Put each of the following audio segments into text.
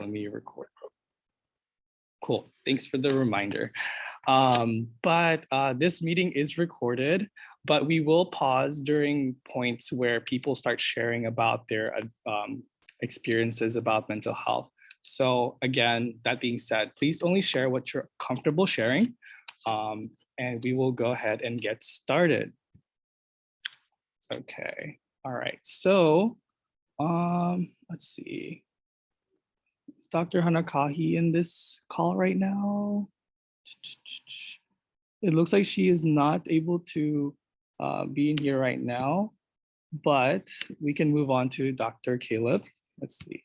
let me record. Cool, thanks for the reminder. This meeting is recorded, but we will pause during points where people start sharing about their experiences about mental health. So again, that being said, please only share what you're comfortable sharing, and we will go ahead and get started. Okay, all right, so let's see. Is Dr. Hanakahi in this call right now? It looks like she is not able to be in here right now, but we can move on to Dr. Caleb. Let's see.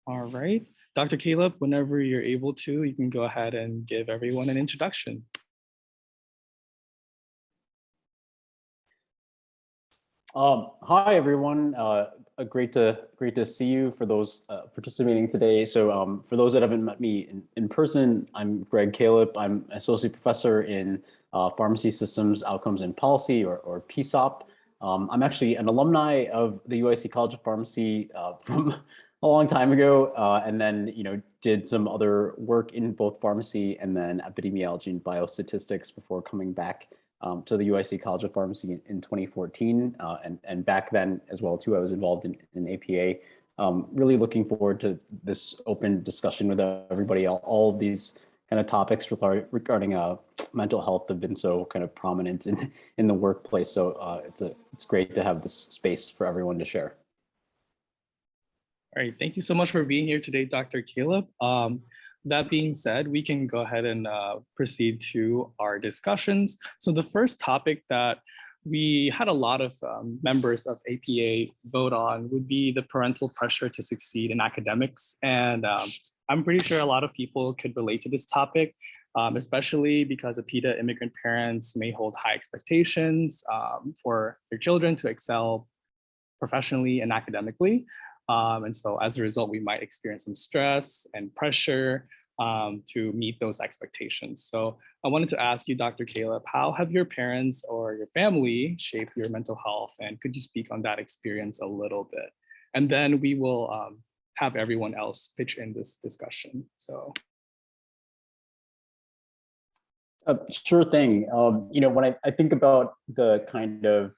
All right, Dr. Caleb, whenever you're able to, you can go ahead and give everyone an introduction. Hi everyone, great to see you for those participating today. So for those that haven't met me in person, I'm Greg Caleb. I'm associate professor in Pharmacy Systems, Outcomes and Policy, or PSOP. I'm actually an alumni of the UIC College of Pharmacy from a long time ago, and then did some other work in both pharmacy and then epidemiology and biostatistics before coming back to the UIC College of Pharmacy in 2014, and back then as well too, I was involved in APA. Really looking forward to this open discussion with everybody. All of these kind of topics regarding mental health have been so kind of prominent in the workplace. So it's great to have this space for everyone to share. All right, thank you so much for being here today, Dr. Caleb. That being said, we can go ahead and proceed to our discussions. So the first topic that we had a lot of members of APA vote on would be the parental pressure to succeed in academics. And I'm pretty sure a lot of people could relate to this topic, especially because APITA immigrant parents may hold high expectations for their children to excel professionally and academically. And so as a result, we might experience some stress and pressure to meet those expectations. So I wanted to ask you, Dr. Caleb, how have your parents or your family shaped your mental health? And could you speak on that experience a little bit? And then we will have everyone else pitch in this discussion. So. Sure thing. When I think about the kind of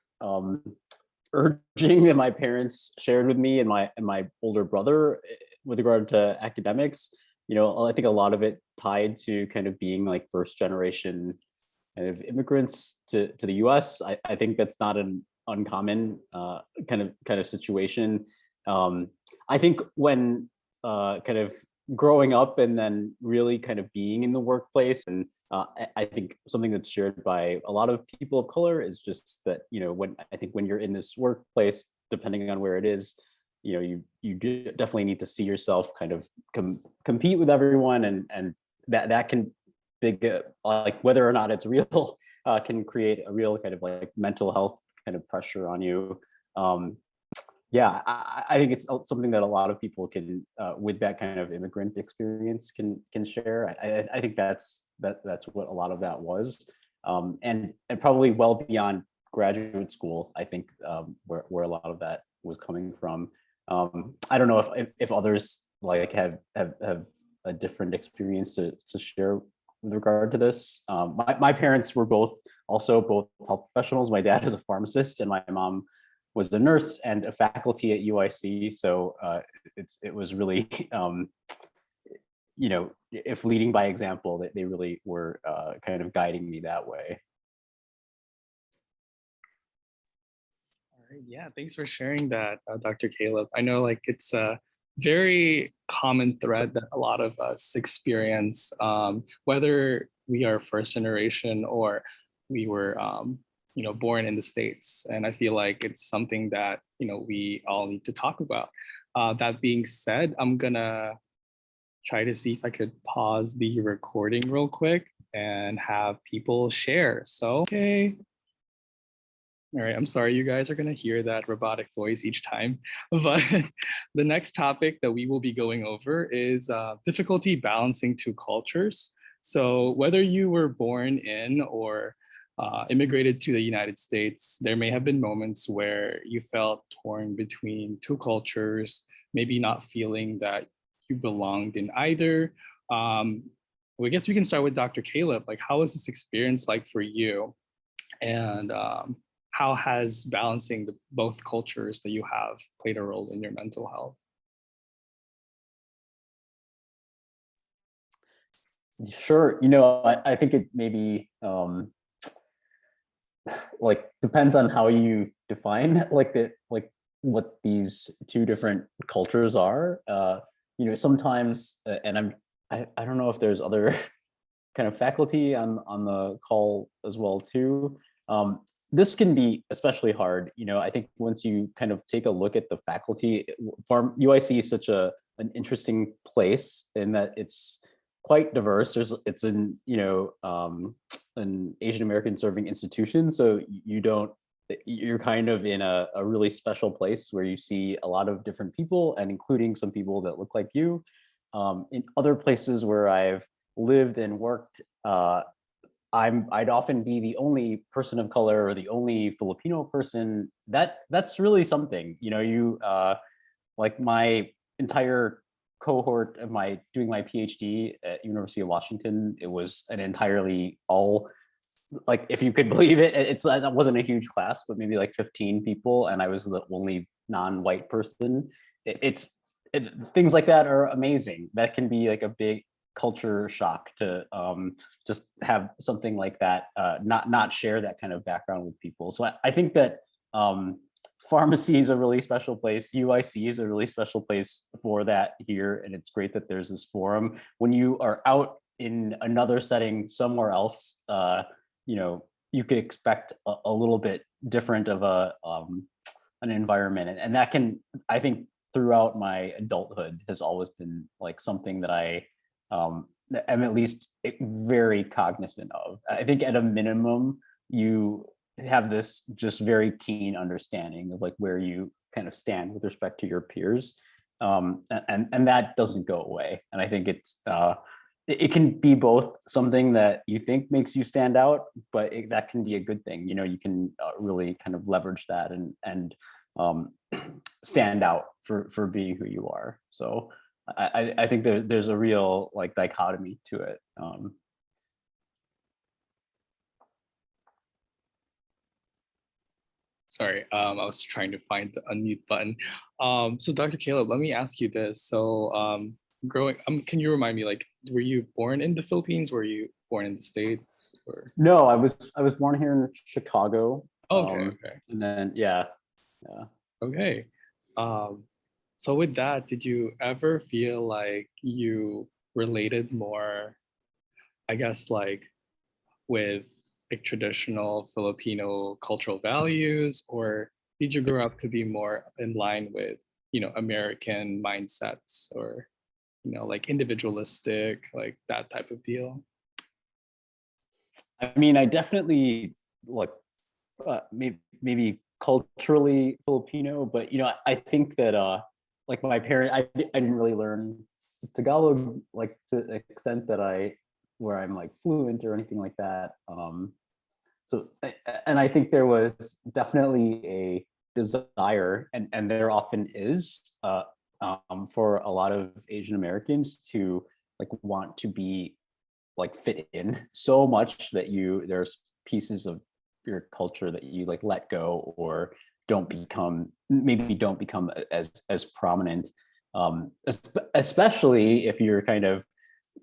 urging that my parents shared with me and my older brother with regard to academics, I think a lot of it tied to kind of being like first generation kind of immigrants to the US. I think that's not an uncommon kind of situation. I think when kind of growing up and then really kind of being in the workplace, and I think something that's shared by a lot of people of color is just that, when you're in this workplace, depending on where it is, you definitely need to see yourself kind of compete with everyone, and that can like whether or not it's real can create a real kind of like mental health kind of pressure on you. Yeah, I think it's something that a lot of people can, with that kind of immigrant experience, can share. I think that's what a lot of that was, and probably well beyond graduate school. I think where a lot of that was coming from. I don't know if others like have a different experience to share with regard to this. My parents were both health professionals. My dad is a pharmacist, and my mom was a nurse and a faculty at UIC. So it was really, if leading by example, that they really were kind of guiding me that way. All right, yeah, thanks for sharing that, Dr. Caleb. I know like it's a very common thread that a lot of us experience, whether we are first generation or we were born in the States. And I feel like it's something that, we all need to talk about. That being said, I'm gonna try to see if I could pause the recording real quick and have people share. So, okay. All right, I'm sorry you guys are gonna hear that robotic voice each time, but the next topic that we will be going over is difficulty balancing two cultures. So whether you were born in or immigrated to the United States, there may have been moments where you felt torn between two cultures, maybe not feeling that you belonged in either. Well, I guess we can start with Dr. Caleb. Like, how was this experience like for you? And how has balancing both cultures that you have played a role in your mental health? Sure. I think it maybe like depends on how you define like what these two different cultures are. Sometimes, and I don't know if there's other kind of faculty on the call as well too. This can be especially hard. I think once you kind of take a look at the faculty, UIC is such an interesting place in that it's quite diverse. It's an Asian American serving institution, so you're kind of in a really special place where you see a lot of different people, and including some people that look like you. In other places where I've lived and worked, I'd often be the only person of color or the only Filipino person. That's really something. Like my entire cohort of doing my PhD at University of Washington, it was an entirely all, like, if you could believe it, that wasn't a huge class, but maybe like 15 people, and I was the only non-white person. Things like that are amazing. That can be like a big culture shock to just have something like that, not share that kind of background with people. So I think that pharmacy is a really special place. UIC is a really special place for that here, and it's great that there's this forum. When you are out in another setting somewhere else, you could expect a little bit different of an environment, and that can, I think, throughout my adulthood has always been like something that I am at least very cognizant of. I think at a minimum, you have this just very keen understanding of like where you kind of stand with respect to your peers, and that doesn't go away. And I think it can be both something that you think makes you stand out, but that can be a good thing. You can really kind of leverage that and stand out for being who you are. So I think there's a real like dichotomy to it. Sorry, I was trying to find the unmute button. So Dr. Caleb, let me ask you this. So can you remind me, like, were you born in the Philippines? Were you born in the States? Or? No, I was born here in Chicago. Okay. And then yeah. Okay. So with that, did you ever feel like you related more, I guess, like with like traditional Filipino cultural values, or did you grow up to be more in line with, American mindsets, or, like individualistic, like that type of deal? I mean, I definitely like maybe culturally Filipino, but I think that like my parents, I didn't really learn Tagalog like to the extent that where I'm like fluent or anything like that. So, and I think there was definitely a desire, and there often is, for a lot of Asian Americans to like want to be like fit in so much that there's pieces of your culture that you like let go or don't become as prominent, especially if you're kind of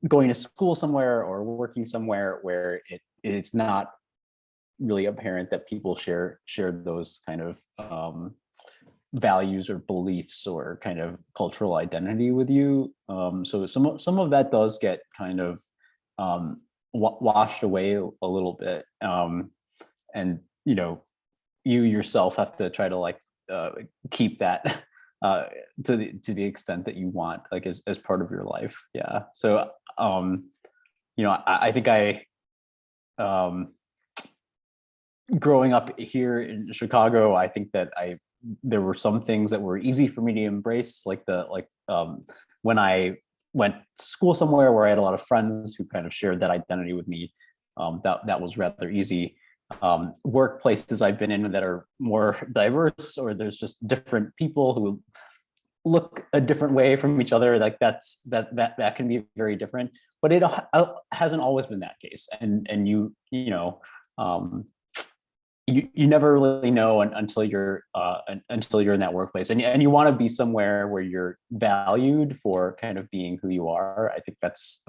going to school somewhere or working somewhere where it's not really apparent that people share those kind of values or beliefs or kind of cultural identity with you. So some of that does get kind of washed away a little bit, and you yourself have to try to like keep that to the extent that you want, like as part of your life. Yeah. So I think growing up here in Chicago, I think that there were some things that were easy for me to embrace, like when I went to school somewhere where I had a lot of friends who kind of shared that identity with me. That was rather easy. Workplaces I've been in that are more diverse, or there's just different people who look a different way from each other, like that can be very different, but it hasn't always been that case. And you know, you never really know until you're in that workplace, and you want to be somewhere where you're valued for kind of being who you are. I think that's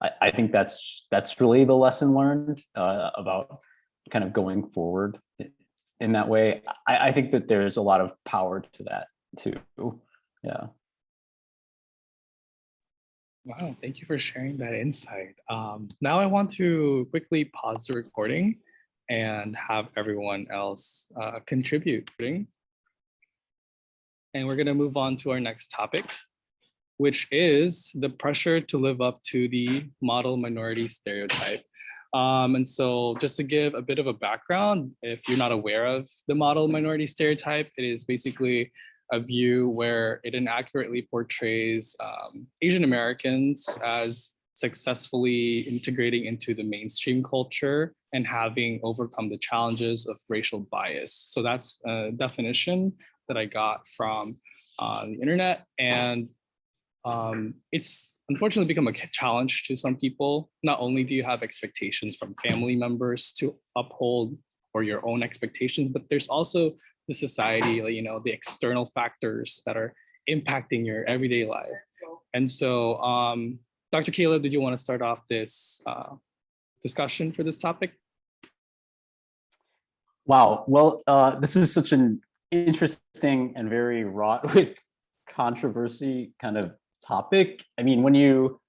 I think that's really the lesson learned about kind of going forward in that way. I think that there's a lot of power to that too. Yeah. Wow, thank you for sharing that insight. Now I want to quickly pause the recording and have everyone else contribute. And we're going to move on to our next topic, which is the pressure to live up to the model minority stereotype. And so just to give a bit of a background, if you're not aware of the model minority stereotype, it is basically a view where it inaccurately portrays Asian Americans as successfully integrating into the mainstream culture and having overcome the challenges of racial bias. So that's a definition that I got from the internet. And it's unfortunately become a challenge to some people. Not only do you have expectations from family members to uphold or your own expectations, but there's also the society, you know, the external factors that are impacting your everyday life. And so, Dr. Caleb, did you want to start off this discussion for this topic? Wow. Well, this is such an interesting and very wrought with controversy kind of topic. I mean, when you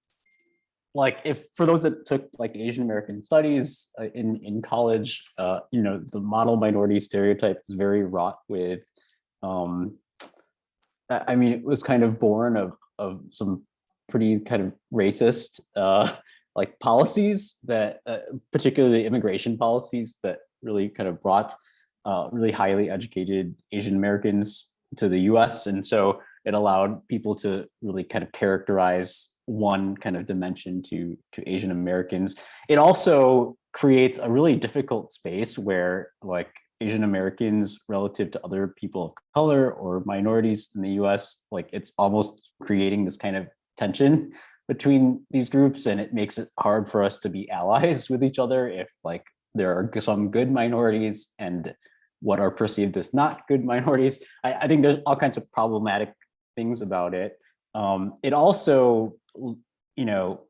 if for those that took like Asian American studies in college, you know, the model minority stereotype is very wrought with. I mean, it was kind of born of some pretty kind of racist like policies that, particularly immigration policies that really kind of brought really highly educated Asian Americans to the U.S. And so it allowed people to really kind of characterize one kind of dimension to Asian Americans. It also creates a really difficult space where like Asian Americans relative to other people of color or minorities in the US, like it's almost creating this kind of tension between these groups, and it makes it hard for us to be allies with each other if like there are some good minorities and what are perceived as not good minorities. I think there's all kinds of problematic things about it. It also, you know,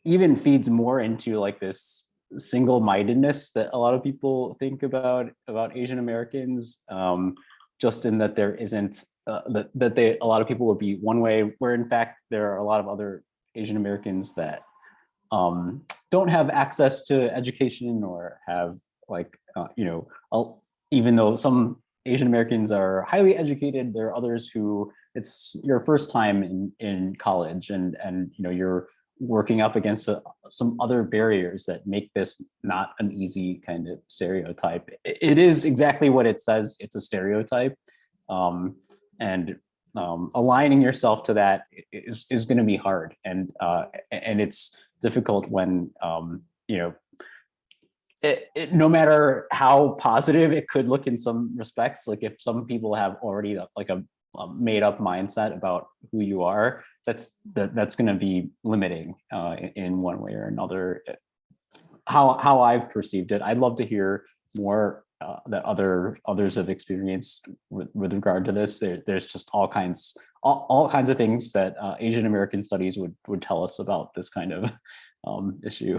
even feeds more into like this single-mindedness that a lot of people think about Asian Americans, just in that there isn't a lot of people would be one way, where in fact there are a lot of other Asian Americans that don't have access to education or have like you know, even though some Asian Americans are highly educated, there are others who it's your first time in college, and you know, you're working up against some other barriers that make this not an easy kind of stereotype. It is exactly what it says. It's a stereotype, and aligning yourself to that is going to be hard, and it's difficult when you know, no matter how positive it could look in some respects, like if some people have already like a made up mindset about who you are, that's going to be limiting in one way or another. How I've perceived it, I'd love to hear more that others have experienced with regard to this. There's just all kinds of things that Asian American studies would tell us about this kind of issue.